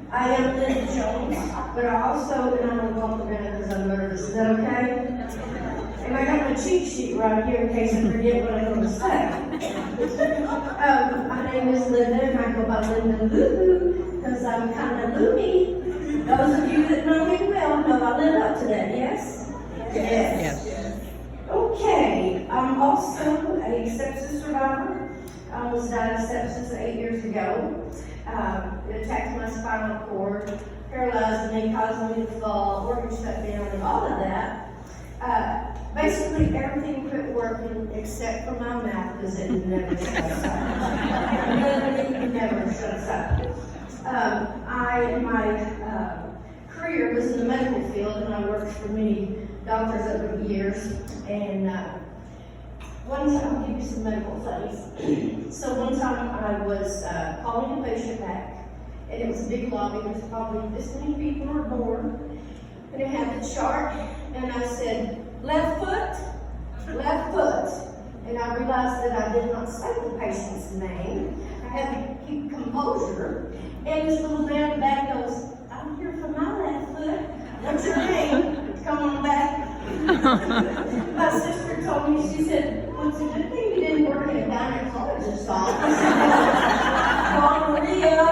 I am Linda Jones, but I also, and I'm going to walk around because I'm nervous. Is that okay? And I got my cheat sheet right here in case I forget what I'm going to say. My name is Linda, and I go by Linda Lulu because I'm kind of loony. Those of you that know me well know I live up to that, yes? Yes. Okay, I'm also a sepsis survivor. I almost died of sepsis 8 years ago. It attacked my spinal cord, paralyzed me, caused me to fall, organ shut down, and all of that. Basically, everything quit working except for my mouth because it never shuts up. Literally never shuts up. My career was in the medical field, and I worked for many doctors over the years. And one time, I'll give you some medical things. So one time I was calling a patient back, and it was a big lobby. There was probably this many people or more. And it had the chart, and I said, left foot, left foot. And I realized that I did not say the patient's name. I had to keep composure. And this little man in the back goes, I'm here for my left foot. What's your name? Come on back. My sister told me, she said, well, it's a good thing you didn't work in a gynecologist's office. Maria,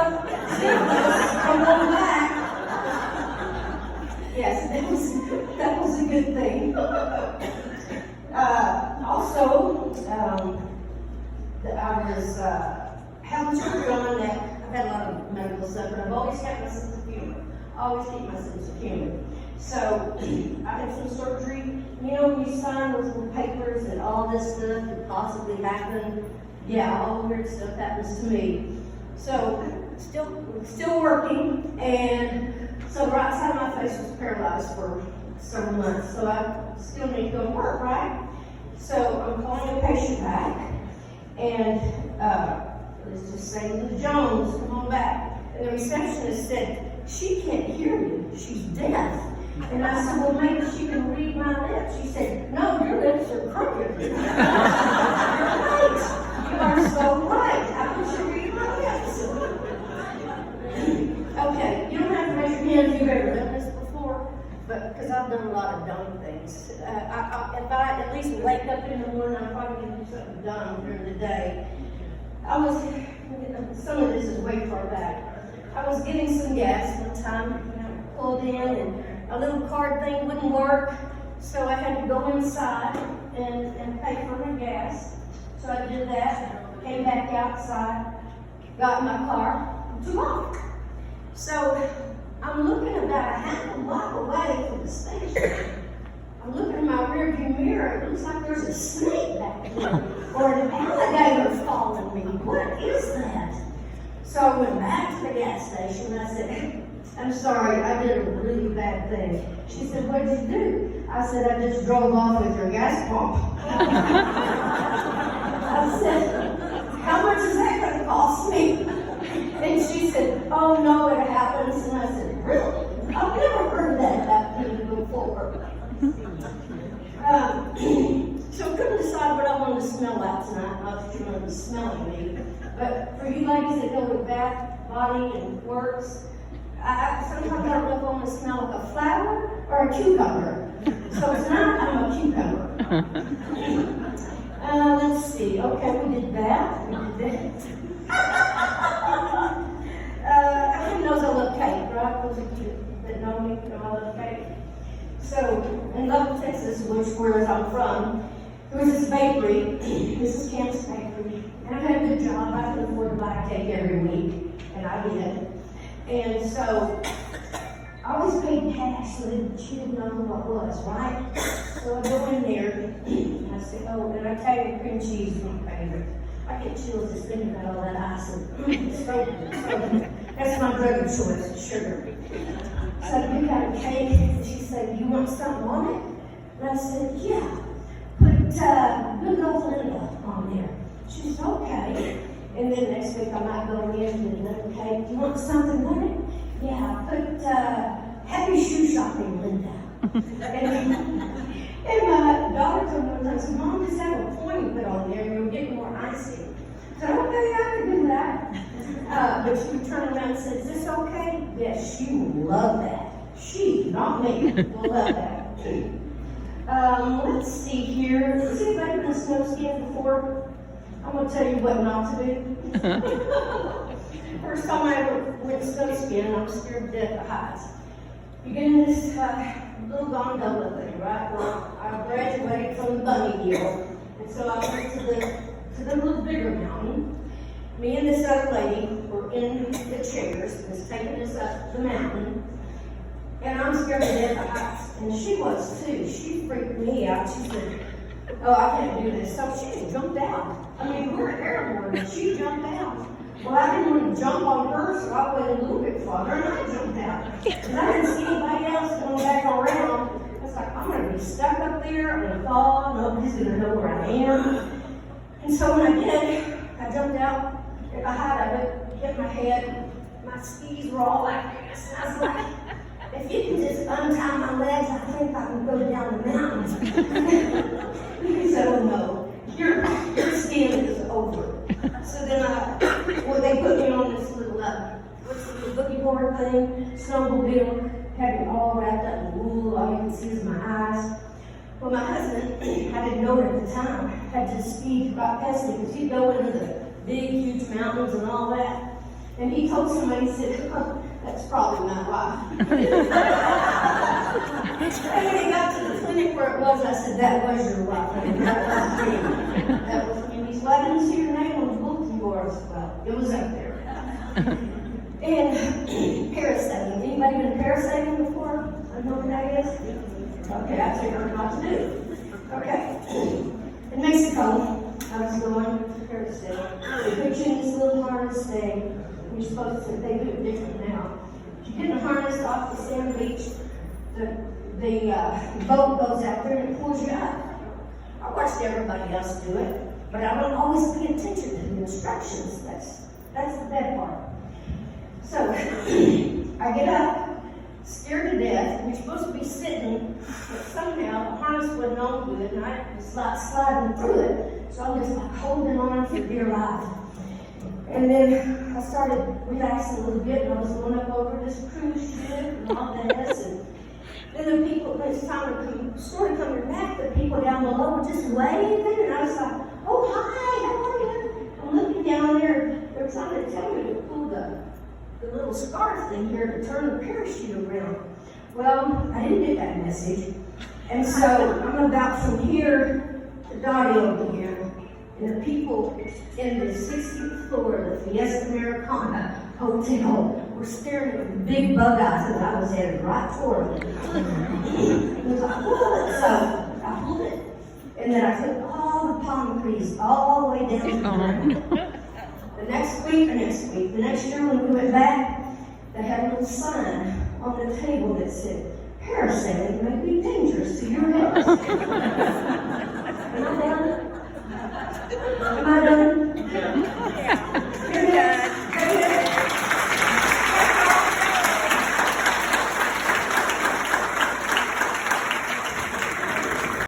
come on back. Yes, that was a good thing. Also, I was having surgery on my neck. I've had a lot of medical stuff, but I've always got my sense of humor. Always keep my sense of humor. So I had some surgery. You know, when you sign those little papers that all this stuff could possibly happen, yeah, all the weird stuff happens to me. So still working, and so the right side of my face was paralyzed for several months. So I still need to go to work, right? So I'm calling a patient back, and let's just say Linda Jones, come on back. And the receptionist said, she can't hear you, she's deaf. And I said, well, maybe she can read my lips. She said, no, your lips are crooked. You're right. You are so right. How could you read my lips? Okay, you don't have to raise your hand if you've ever done this before, but because I've done a lot of dumb things. If I at least wake up in the morning, I'm probably going to do something dumb during the day. Some of this is way far back. I was getting some gas one time, and I pulled in, and a little card thing wouldn't work, so I had to go inside and pay for my gas. So I did that, came back outside, got in my car, and took off. So I'm looking about a half a block away from the station. I'm looking in my rearview mirror, it looks like there's a snake back there, or an alligator following me. What is that? So I went back to the gas station, and I said, I'm sorry, I did a really bad thing. She said, what did you do? I said, I just drove off with your gas pump. I said, how much is that going to cost me? And she said, oh no, it happens. And I said, really? I've never heard that about people before. So I couldn't decide what I wanted to smell out tonight. I was trying to smelling me. But for you ladies that go with bath, body, and works, sometimes I don't know if I want to smell like a flower or a cucumber. So tonight I'm a cucumber. Let's see. Okay, we did that. We did that. Everyone knows I love cake, right? Those of you that know me know I love cake. So in Lubbock, Texas, where I'm from, there was this bakery. This is Camp's Bakery. And I had a good job. I could afford to buy a cake every week, and I did. And so I always paid cash so that she didn't know who I was, right? So I go in there, and I say, oh, and I tell you, cream cheese is my favorite. I get chills just thinking about all that ice. It's so good. That's my drug of choice, sugar. So I pick out a cake, and she said, you want something on it? And I said, yeah. Put good old Linda on there. She said, okay. And then next week I might go in and get another cake. You want something with it? Yeah, put happy shoe shopping, Linda. and my daughter told me one time, said, Mom, just have a pointy put on there and you'll get more icing. I said, okay, I can do that. But she would turn around and said, is this okay? Yes. love that. She, not me, will love that. Let's see here. Has anybody been snow skiing before? I'm gonna tell you what not to do. First time I ever went snow skiing, I was scared to death of heights. You get in this little gondola thing, right? Well, I graduated from the bunny deal, and so I went to the little bigger mountain. Me and this other lady were in the chairs, and was taking us up the mountain. And I'm scared to death of heights, and she was too. She freaked me out. She said, "Oh, I can't do this." So she jumped out. I mean, we're airborne, and she jumped out. Well, I didn't want to jump on her, so I went a little bit farther, and I jumped out. And I didn't see anybody else going back around. I was like, I'm going to be stuck up there. I'm going to fall. Nobody's going to know where I am. And so when I did, I jumped out at the height of it, hit my head. My skis were all like this. And I was like, if you can just untie my legs, I think I can go down the mountain. He said, oh no, your skiing is over. So then they put me on this little, what's the boogie board thing, snowmobile, had me all wrapped up in wool, all you can see is my eyes. Well, my husband, I didn't know it at the time, had to speed right past me because he'd go into the big, huge mountains and all that. And he told somebody, he said, oh, that's probably not right. And when he got to the clinic where it was, I said, that was your wife. That was me. That was me. He said, well, I didn't see your name on the bulletin board. Well, it was up there. And parasailing. Anybody been parasailing before? I know what that is? Okay, I told her not to do. Okay. In Mexico, I was going to parasailing. They put you in this little harness thing. You're supposed to, they do it different now. You get in a harness off the sand beach, the boat goes out there and it pulls you up. I watched everybody else do it, but I don't always pay attention to the instructions. That's the bad part. So I get up, scared to death. You're supposed to be sitting, but somehow the harness wasn't on good, and I was like sliding through it. So I'm just like holding on for dear life. And then I started relaxing a little bit, and I was going up over this cruise ship and all this. And then the people, when it's time to sort of coming back, the people down below were just waving, and I was like, oh, hi, how are you? I'm looking down there. They were trying to tell me to pull the little scarf thing here to turn the parachute around. Well, I didn't get that message. And so I'm about from here to Dottie over here. And the people in the 60th floor of the Fiesta Americana Hotel were staring at the big bug eyes that I was headed right for them. It was like, what? So I pulled it, and then I took all the palm trees all the way down to the ground. The next year when we went back, they had a little sign on the table that said, parasailing may be dangerous to your health. Am I done? Am I done?